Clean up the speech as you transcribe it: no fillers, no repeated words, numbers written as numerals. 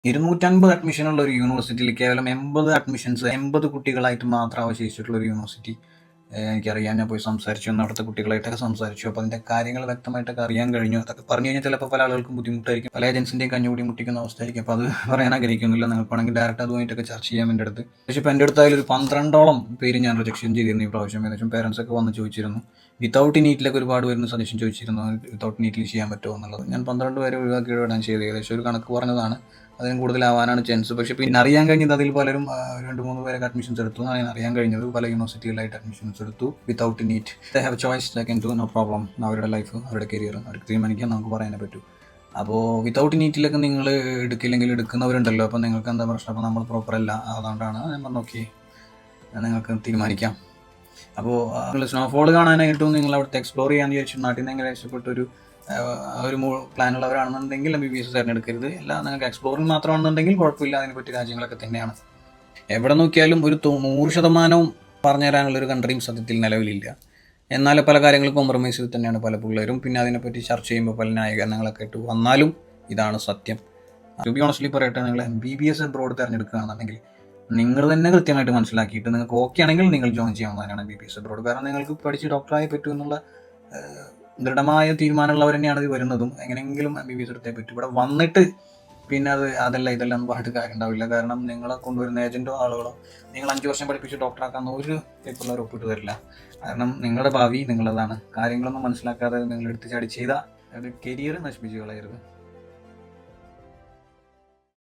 250 അഡ്മിഷനുള്ള ഒരു യൂണിവേഴ്സിറ്റിയിൽ കേവലം 80 കുട്ടികളായിട്ട് മാത്രം അവശേഷിച്ചിട്ടുള്ള ഒരു യൂണിവേഴ്സിറ്റി എനിക്കറിയാം. ഞാൻ പോയി സംസാരിച്ചു, അവിടുത്തെ കുട്ടികളായിട്ടൊക്കെ സംസാരിച്ചു. അപ്പോൾ അതിൻ്റെ കാര്യങ്ങൾ വ്യക്തമായിട്ടൊക്കെ അറിയാൻ കഴിഞ്ഞു. അതൊക്കെ പറഞ്ഞു കഴിഞ്ഞാൽ ചിലപ്പോൾ പല ആളുകൾക്കും ബുദ്ധിമുട്ടായിരിക്കും, പല ഏജൻസിൻ്റെയും കഞ്ഞുകൂടി മുട്ടിക്കുന്ന അവസ്ഥയായിരിക്കും. അപ്പോൾ അത് പറയാൻ ആഗ്രഹിക്കുന്നില്ല. നിങ്ങൾക്ക് വേണമെങ്കിൽ ഡയറക്റ്റ് അതുമായിട്ടൊക്കെ ചർച്ച ചെയ്യാം എൻ്റെ അടുത്ത്. പക്ഷേ ഇപ്പോൾ എൻ്റെ അടുത്തായാലും ഒരു 12ഓളം പേര് ഞാൻ റിജക്ഷൻ ചെയ്തിരുന്നു ഈ പ്രാവശ്യം. ഏകദേശം പേരൻസ് ഒക്കെ വന്ന് ചോദിച്ചിരുന്നു. വിത്തൗട്ട് നീറ്റിലൊക്കെ ഒരുപാട് പേരുന്ന് സജഷൻ ചോദിച്ചിരുന്നു, വിത്തൗട്ട് നീറ്റിൽ ചെയ്യാൻ പറ്റുമോ എന്നുള്ളത്. ഞാൻ 12 പേരെ ഒഴിവാക്കി വിടാൻ ചെയ്ത് ഏകദേശം ഒരു കണക്ക് പറഞ്ഞതാണ്. അതിനും കൂടുതലാവാനാണ് ചാൻസ്. പക്ഷേ പിന്നെ അറിയാൻ കഴിഞ്ഞത് അതിൽ പലരും 2-3 പേരൊക്കെ അഡ്മിഷൻസ് എടുത്തു എന്നാണ് അറിയാൻ കഴിഞ്ഞത്. പല യൂണിവേഴ്സിറ്റികളായിട്ട് അഡ്മിഷൻസ് എടുത്തു without NEET. They have choice, they can do, no problem. അവരുടെ ലൈഫ്, അവരുടെ കരിയർ അവർക്ക് തീരുമാനിക്കാൻ നമുക്ക് പറയാനേ പറ്റൂ. അപ്പോൾ വിത്തൗട്ട് നീറ്റിലൊക്കെ നിങ്ങൾ എടുക്കില്ലെങ്കിൽ എടുക്കുന്നവരുണ്ടല്ലോ, അപ്പോൾ നിങ്ങൾക്ക് എന്താ പ്രശ്നം? അപ്പോൾ നമ്മൾ പ്രോപ്പർ അല്ല, അതുകൊണ്ടാണ് ഞാൻ പറഞ്ഞു ഓക്കെ നിങ്ങൾക്ക് തീരുമാനിക്കാം. അപ്പോൾ നിങ്ങൾ സ്നോഫോൾ കാണാനായിട്ടും നിങ്ങൾ അവിടുത്തെ എക്സ്പ്ലോർ ചെയ്യാൻ വിചാരിച്ചു നാട്ടിൽ നിന്ന് എങ്ങനെ രക്ഷപ്പെട്ടൊരു പ്ലാനുള്ളവരാണെന്നുണ്ടെങ്കിൽ MBBS തിരഞ്ഞെടുക്കരുത്. അല്ല, നിങ്ങൾക്ക് എക്സ്പ്ലോറിങ് മാത്രമാണെന്നുണ്ടെങ്കിൽ കുഴപ്പമില്ല, അതിനെപ്പറ്റി രാജ്യങ്ങളൊക്കെ തന്നെയാണ്. എവിടെ നോക്കിയാലും ഒരു 100% പറഞ്ഞു തരാനുള്ളൊരു കൺട്രിയും സത്യത്തിൽ നിലവിലില്ല. എന്നാൽ പല കാര്യങ്ങളും കോംപ്രമൈസ് ചെയ്ത് തന്നെയാണ് പല പിള്ളേരും. പിന്നെ അതിനെപ്പറ്റി ചർച്ച ചെയ്യുമ്പോൾ പല ന്യായീകരണങ്ങളൊക്കെ ഇട്ട് വന്നാലും ഇതാണ് സത്യം. ടു ബി ഓണസ്റ്റ്ലി പറയട്ടെ, നിങ്ങൾ MBBS അബ്രോഡ് തിരഞ്ഞെടുക്കുകയാണെന്നുണ്ടെങ്കിൽ നിങ്ങൾ തന്നെ കൃത്യമായിട്ട് മനസ്സിലാക്കിയിട്ട് നിങ്ങൾക്ക് ഓക്കെ ആണെങ്കിൽ നിങ്ങൾ ജോയിൻ ചെയ്യാവുന്നതാണ് MBBS അബ്രോഡ്. കാരണം നിങ്ങൾക്ക് പഠിച്ച് ഡോക്ടറായി പറ്റും എന്നുള്ള ദൃഢമായ തീരുമാനമുള്ളവർ തന്നെയാണ് ഇത് വരുന്നതും. എങ്ങനെയെങ്കിലും MBBS എടുത്തേ പറ്റും. ഇവിടെ വന്നിട്ട് പിന്നെ അതല്ല ഇതെല്ലാം പാട്ട് കാര്യം ഉണ്ടാവില്ല. കാരണം നിങ്ങളെ കൊണ്ടുവരുന്ന ഏജൻറ്റോ ആളുകളോ നിങ്ങൾ 5 വർഷം പഠിപ്പിച്ച് ഡോക്ടറാക്കാവുന്ന ഒരു പേപ്പറിലവർ ഒപ്പിട്ട് തരില്ല. കാരണം നിങ്ങളുടെ ഭാവി നിങ്ങളതാണ്. കാര്യങ്ങളൊന്നും മനസ്സിലാക്കാതെ നിങ്ങൾ എടുത്ത് ചാടി ചെയ്താൽ കരിയർ നശിപ്പിച്ച് കളയരുത്.